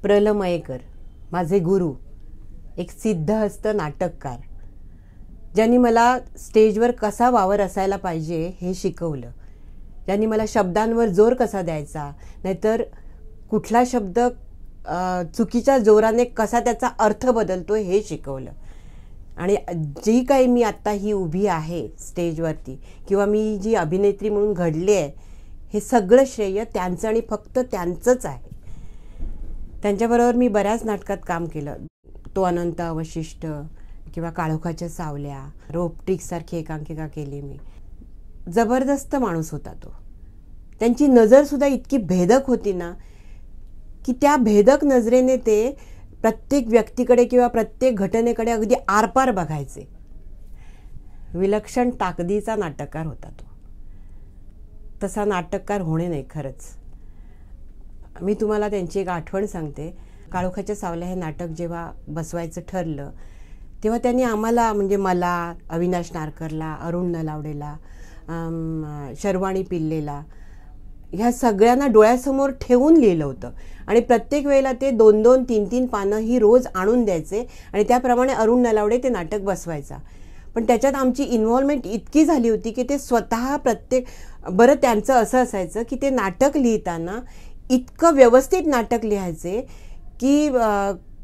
प्र.ल. मयेकर माझे गुरु, एक सिद्धहस्त नाटककार, ज्यांनी मला स्टेजवर कसा वावर असायला पाहिजे हे शिकवलं, ज्यांनी मला शब्दांवर जोर कसा द्यायचा, नाहीतर कुठला शब्द चुकीच्या जोराने कसा त्याचा अर्थ बदलतो हे शिकवलं. आणि जी काही मी आत्ता ही उभी आहे स्टेजवरती, किंवा मी जी अभिनेत्री म्हणून घडली आहे, हे सगळं श्रेय त्यांचं आणि फक्त त्यांचंच आहे. त्यांच्याबरोबर मी बऱ्याच नाटकात काम केलं. तो अनंत अवशिष्ट किंवा काळोखाच्या सावल्या, रोपट्रिक्ससारखी एकांकिका केली मी. जबरदस्त माणूस होता तो. त्यांची नजरसुद्धा इतकी भेदक होती ना, की त्या भेदक नजरेने ते प्रत्येक व्यक्तीकडे किंवा प्रत्येक घटनेकडे अगदी आरपार बघायचे. विलक्षण ताकदीचा नाटककार होता तो. तसा नाटककार होणे नाही खरंच. मी तुम्हाला त्यांची एक आठवण सांगते. काळोखाच्या सावल्या हे नाटक जेव्हा बसवायचं ठरलं, तेव्हा त्यांनी आम्हाला, म्हणजे मला, अविनाश नारकरला, अरुण नलावडेला, शर्वाणी पिल्लेला, ह्या सगळ्यांना डोळ्यासमोर ठेवून लिहिलं होतं. आणि प्रत्येक वेळेला ते 2-2, 3-3 पानं ही रोज आणून द्यायचे आणि त्याप्रमाणे अरुण नलावडे ते नाटक बसवायचा. पण त्याच्यात आमची इन्व्हॉल्वमेंट इतकी झाली होती की ते स्वतः बरं त्यांचं असं असायचं की ते नाटक लिहिताना इतकं व्यवस्थित नाटक लिहायचे की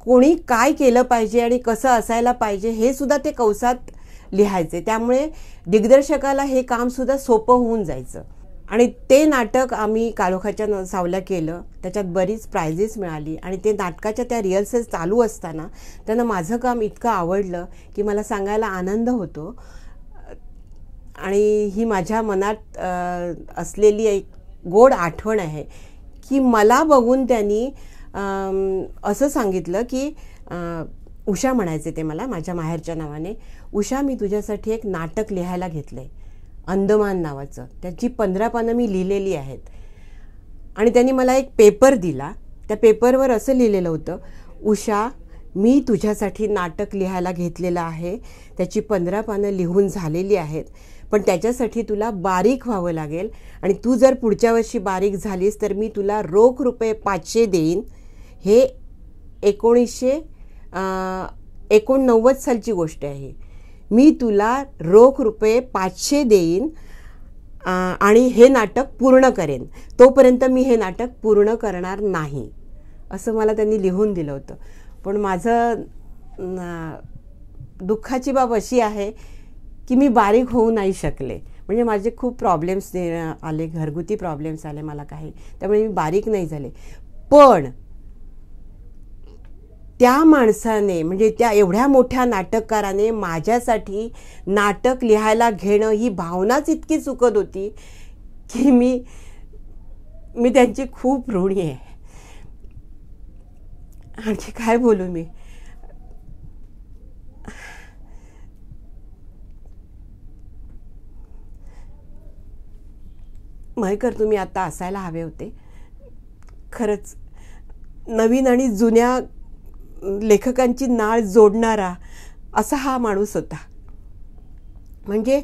कोणी काय केलं पाहिजे आणि कसं असायला पाहिजे हे सुद्धा ते कौसात लिहायचे. त्यामुळे दिग्दर्शकाला हे कामसुद्धा सोपं होऊन जायचं. आणि ते नाटक आम्ही काळोखाच्या सावल्या केलं. त्याच्यात बरीच प्राइजेस मिळाली. आणि ते नाटकाच्या त्या रिहर्सल्स चालू असताना त्यांना माझं काम इतकं आवडलं की मला सांगायला आनंद होतो. आणि ही माझ्या मनात असलेली एक गोड आठवण आहे की मला बघून त्यांनी असं सांगितलं की उषा म्हणायचे ते मला माझ्या माहेरच्या नावाने, उषा मी तुझ्यासाठी एक नाटक लिहायला घेतलं आहे, अंदमान नावाचं. त्याची 15 पानं मी लिहिलेली आहेत. आणि त्यांनी मला एक पेपर दिला. त्या पेपरवर असं लिहिलेलं होतं, उषा मी तुझ्यासाठी नाटक लिहायला घेतलेलं आहे, त्याची 15 पानं लिहून झालेली आहेत, पण त्याच्यासाठी तुला बारीक व्हावं लागेल. आणि तू जर पुढच्या वर्षी बारीक झालीस तर मी तुला रोख रुपये 500 देईन. हे 1989 सालची गोष्ट आहे. मी तुला रोख रुपये 500 देईन आणि हे नाटक पूर्ण करेन. तोपर्यंत मी हे नाटक पूर्ण करणार नाही, असं मला त्यांनी लिहून दिलं होतं. पण माझं दुःखाची बाब अशी आहे की मी बारीक होऊ नाही शकले. म्हणजे माझे खूप प्रॉब्लेम्स आले, घरगुती प्रॉब्लेम्स आले मला काही, त्यामुळे मी बारीक नाही झाले. पण त्या माणसाने, म्हणजे त्या एवढ्या मोठ्या नाटककाराने माझ्यासाठी नाटक लिहायला घेणं ही भावनाच इतकी चुकत होती की मी त्यांची खूप ऋणी आहे. आणखी काय बोलू मी. मयेकर तुम्ही आता असायला हवे होते. खरंच नवीन आणि जुन्या लेखकांची नाळ जोडणारा असा हा माणूस होता. म्हणजे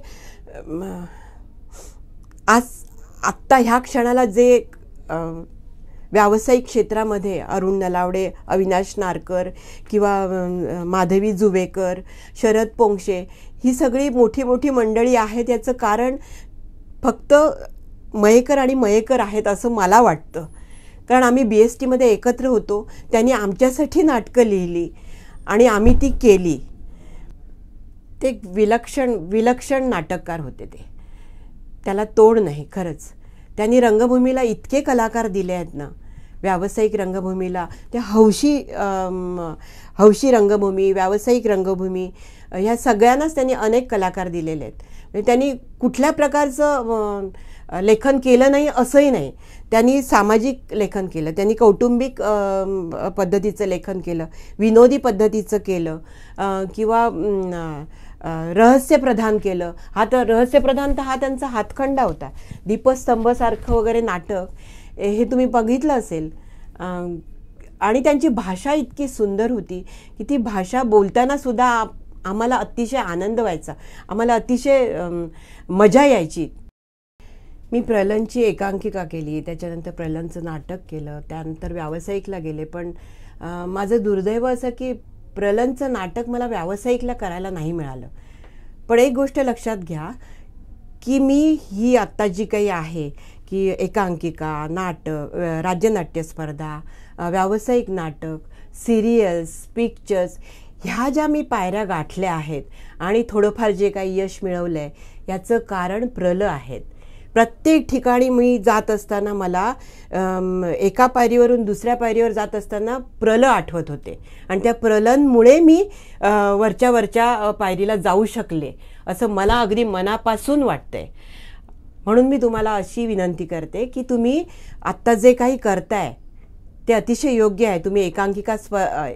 आत्ता ह्या क्षणाला जे व्यावसायिक क्षेत्रामध्ये अरुण नलावडे, अविनाश नारकर किंवा माधवी जुवेकर, शरद पोंक्षे ही सगळी मोठी मोठी मंडळी आहेत, याचं कारण फक्त मयेकर आणि मयेकर आहेत असं मला वाटतं. कारण आम्ही BSTमध्ये एकत्र होतो. त्यांनी आमच्यासाठी नाटकं लिहिली आणि आम्ही ती केली. ते विलक्षण नाटककार होते. त्याला तोड नाही खरंच. त्यांनी रंगभूमीला इतके कलाकार दिले आहेत ना, व्यावसायिक रंगभूमीला, त्या हौशी रंगभूमी, व्यावसायिक रंगभूमी, ह्या सगळ्यांनाच त्यांनी अनेक कलाकार दिलेले आहेत. म्हणजे त्यांनी कुठल्या प्रकारचं लेखन केलं नाही असंही नाही. त्यांनी सामाजिक लेखन केलं, त्यांनी कौटुंबिक पद्धतीचं लेखन केलं, विनोदी पद्धतीचं केलं, किंवा रहस्यप्रधान केलं. रहस्यप्रधान तर हा त्यांचा हातखंडा होता. दीपस्तंभसारखं वगैरे नाटक हे तुम्ही बघितलं असेल. आणि त्यांची भाषा इतकी सुंदर होती की ती भाषा बोलताना सुद्धा आम्हाला अतिशय आनंद व्हायचा, आम्हाला अतिशय मजा यायची. मी प्रलंची एकांकिका केली, त्याच्यानंतर प्रलंचं नाटक केलं, त्यानंतर व्यावसायिकला गेले. पण माझं दुर्दैव असं की प्रलंचं नाटक मला व्यावसायिकला करायला नाही मिळालं. पण एक गोष्ट लक्षात घ्या की मी ही आत्ता जी काही आहे की एकांकिका, नाटक, राज्यनाट्य स्पर्धा, व्यावसायिक नाटक, सिरियल्स, पिक्चर्स, ह्या ज्या मी पायऱ्या गाठल्या आहेत आणि थोडंफार जे काही यश मिळवलं आहे याचं कारण प्रल आहेत. प्रत्येक ठिकाणी मी जात असताना मला एका पायरीवरून दुसऱ्या पायरीवर जात असताना प्रल आठवत होते आणि त्या प्रलंमुळे मी वरच्या पायरीला जाऊ शकले असं मला अगदी मनापासून वाटतंय. म्हणून मी तुम्हाला अशी विनंती करते की तुम्ही आत्ता जे काही करताय ते अतिशय योग्य आहे. तुम्ही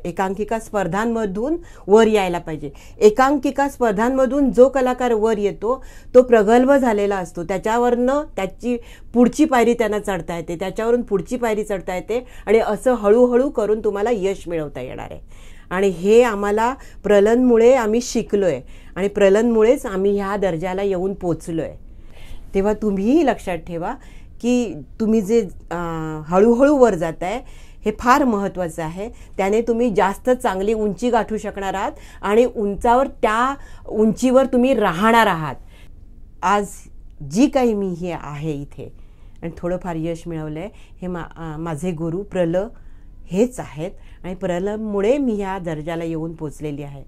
एकांकिका स्पर्धांमधून वर यायला पाहिजे. एकांकिका स्पर्धांमधून जो कलाकार वर येतो तो प्रगल्भ झालेला असतो. त्याच्यावरनं त्याची पुढची पायरी त्यांना चढता येते, त्याच्यावरून पुढची पायरी चढता येते आणि असं हळूहळू करून तुम्हाला यश मिळवता येणार आहे. आणि हे आम्हाला प्रलंमुळे आम्ही शिकलोय आणि प्रलंमुळेच आम्ही ह्या दर्जाला येऊन पोचलोय. तेव्हा तुम्हीही लक्षात ठेवा की तुम्ही जे हळूहळू वर जाताय हे फार महत्त्वाचं आहे. त्याने तुम्ही जास्त चांगली उंची गाठू शकणार आहात आणि त्या उंचीवर तुम्ही राहणार आहात. आज जी काही मी हे आहे इथे आणि थोडंफार यश मिळवलं आहे हे माझे गुरु प्रल हेच आहेत आणि प्रलमुळे मी ह्या दर्जाला येऊन पोचलेली आहे.